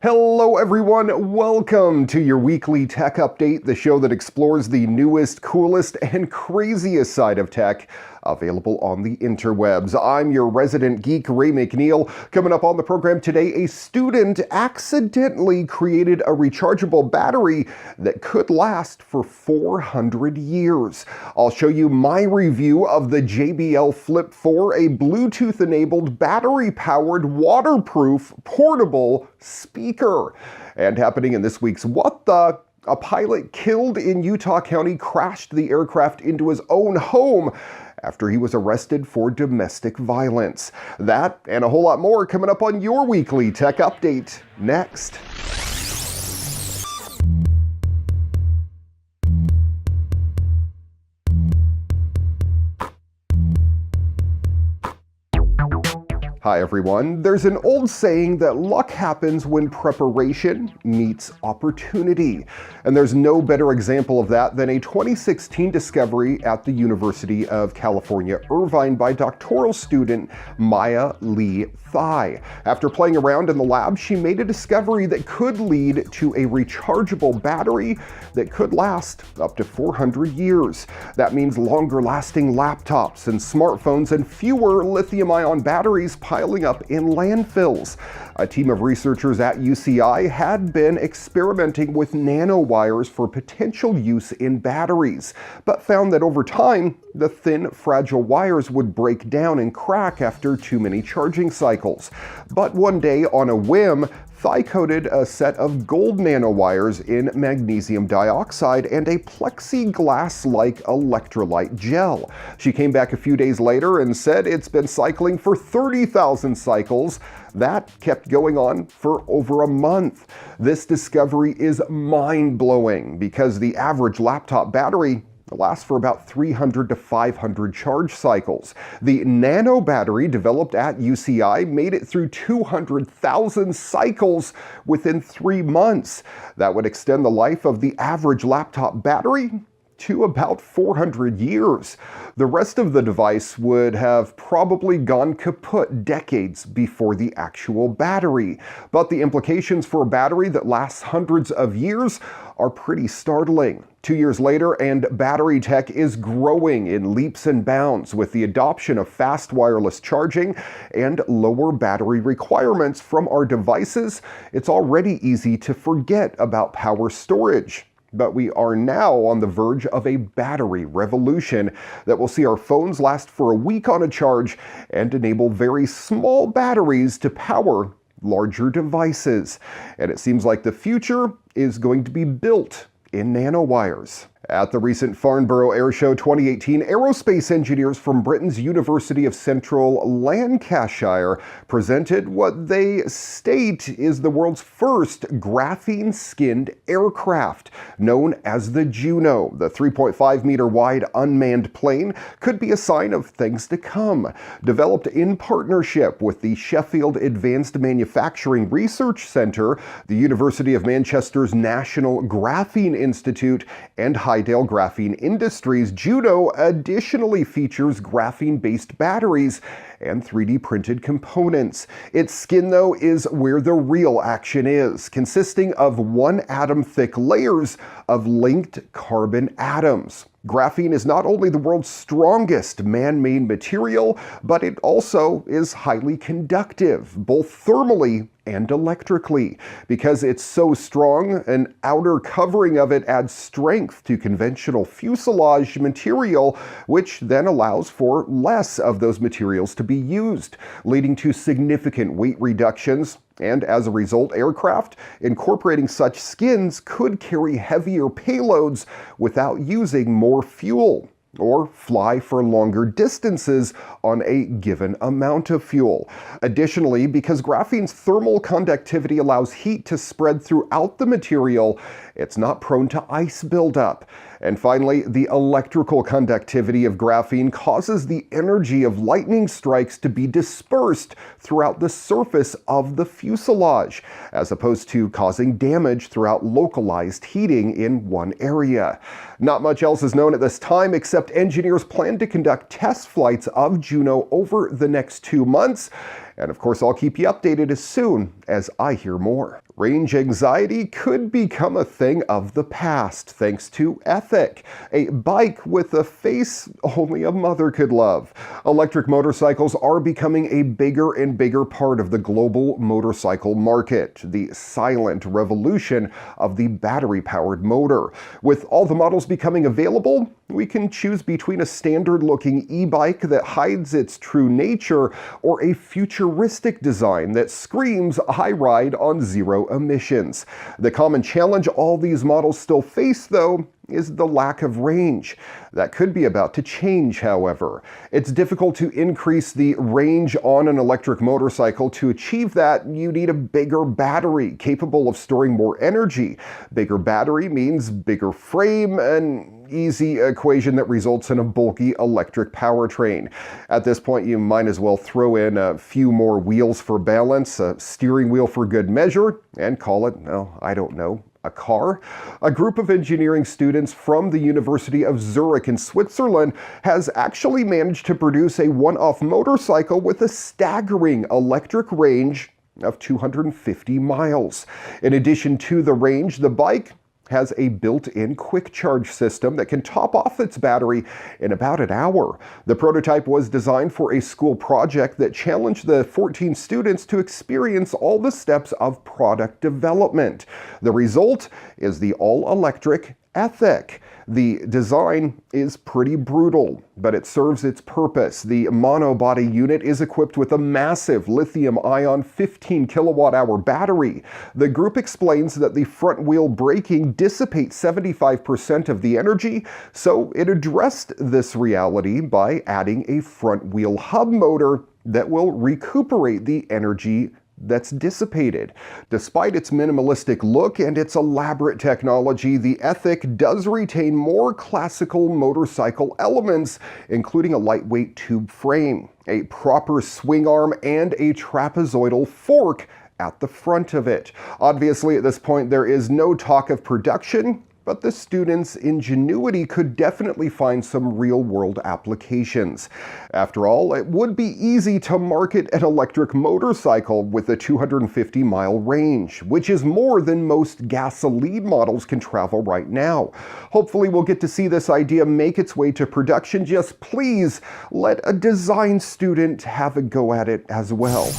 Hello everyone, welcome to your weekly tech update, the show that explores the newest, coolest, and craziest side of tech available on the interwebs. I'm your resident geek, Ray McNeil. Coming up on the program today, a student accidentally created a rechargeable battery that could last for 400 years. I'll show you my review of the JBL Flip 4, a Bluetooth-enabled, battery-powered, waterproof, portable speaker. And happening in this week's What The? A pilot killed in Utah County crashed the aircraft into his own home after he was arrested for domestic violence. That and a whole lot more coming up on your weekly tech update next. Hi everyone. There's an old saying that luck happens when preparation meets opportunity. And there's no better example of that than a 2016 discovery at the University of California, Irvine by doctoral student Maya Lee Thai. After playing around in the lab, she made a discovery that could lead to a rechargeable battery that could last up to 400 years. That means longer lasting laptops and smartphones and fewer lithium-ion batteries piling up in landfills. A team of researchers at UCI had been experimenting with nanowires for potential use in batteries, but found that over time, the thin, fragile wires would break down and crack after too many charging cycles. But one day, on a whim, Thai coated a set of gold nanowires in magnesium dioxide and a plexiglass-like electrolyte gel. She came back a few days later and said it's been cycling for 30,000 cycles. That kept going on for over a month. This discovery is mind-blowing because the average laptop battery lasts for about 300 to 500 charge cycles. The nano battery developed at UCI made it through 200,000 cycles within 3 months. That would extend the life of the average laptop battery to about 400 years. The rest of the device would have probably gone kaput decades before the actual battery. But the implications for a battery that lasts hundreds of years are pretty startling. 2 years later, and battery tech is growing in leaps and bounds with the adoption of fast wireless charging and lower battery requirements from our devices. It's already easy to forget about power storage. But we are now on the verge of a battery revolution that will see our phones last for a week on a charge and enable very small batteries to power larger devices. And it seems like the future is going to be built in nanowires. At the recent Farnborough Airshow 2018, aerospace engineers from Britain's University of Central Lancashire presented what they state is the world's first graphene-skinned aircraft, known as the Juno. The 3.5-meter wide unmanned plane could be a sign of things to come. Developed in partnership with the Sheffield Advanced Manufacturing Research Centre, the University of Manchester's National Graphene Institute, and Hydale Graphene Industries, Juno additionally features graphene-based batteries and 3D printed components. Its skin, though, is where the real action is, consisting of 1 atom thick layers of linked carbon atoms. Graphene is not only the world's strongest man-made material, but it also is highly conductive, both thermally and electrically. Because it's so strong, an outer covering of it adds strength to conventional fuselage material, which then allows for less of those materials to be used, leading to significant weight reductions. And as a result, aircraft incorporating such skins could carry heavier payloads without using more fuel, or fly for longer distances on a given amount of fuel. Additionally, because graphene's thermal conductivity allows heat to spread throughout the material, it's not prone to ice buildup. And finally, the electrical conductivity of graphene causes the energy of lightning strikes to be dispersed throughout the surface of the fuselage, as opposed to causing damage throughout localized heating in one area. Not much else is known at this time, except engineers plan to conduct test flights of Juno over the next 2 months. And of course, I'll keep you updated as soon as I hear more. Range anxiety could become a thing of the past thanks to EBike, a bike with a face only a mother could love. Electric motorcycles are becoming a bigger and bigger part of the global motorcycle market, the silent revolution of the battery-powered motor. With all the models becoming available, we can choose between a standard-looking e-bike that hides its true nature or a futuristic design that screams, "I ride on zero emissions." The common challenge all these models still face, though, is the lack of range. That could be about to change, however. It's difficult to increase the range on an electric motorcycle. To achieve that, you need a bigger battery capable of storing more energy. Bigger battery means bigger frame, an easy equation that results in a bulky electric powertrain. At this point, you might as well throw in a few more wheels for balance, a steering wheel for good measure, and call it, I don't know, a car. A group of engineering students from the University of Zurich in Switzerland has actually managed to produce a one-off motorcycle with a staggering electric range of 250 miles. In addition to the range, the bike has a built-in quick charge system that can top off its battery in about an hour. The prototype was designed for a school project that challenged the 14 students to experience all the steps of product development. The result is the all-electric EBike. The design is pretty brutal, but it serves its purpose. The monobody unit is equipped with a massive lithium-ion 15 kilowatt-hour battery. The group explains that the front-wheel braking dissipates 75% of the energy, so it addressed this reality by adding a front-wheel hub motor that will recuperate the energy that's dissipated. Despite its minimalistic look and its elaborate technology, the EBike does retain more classical motorcycle elements, including a lightweight tube frame, a proper swing arm, and a trapezoidal fork at the front of it. Obviously, at this point, there is no talk of production, but the students' ingenuity could definitely find some real-world applications. After all, it would be easy to market an electric motorcycle with a 250-mile range, which is more than most gasoline models can travel right now. Hopefully, we'll get to see this idea make its way to production. Just please let a design student have a go at it as well.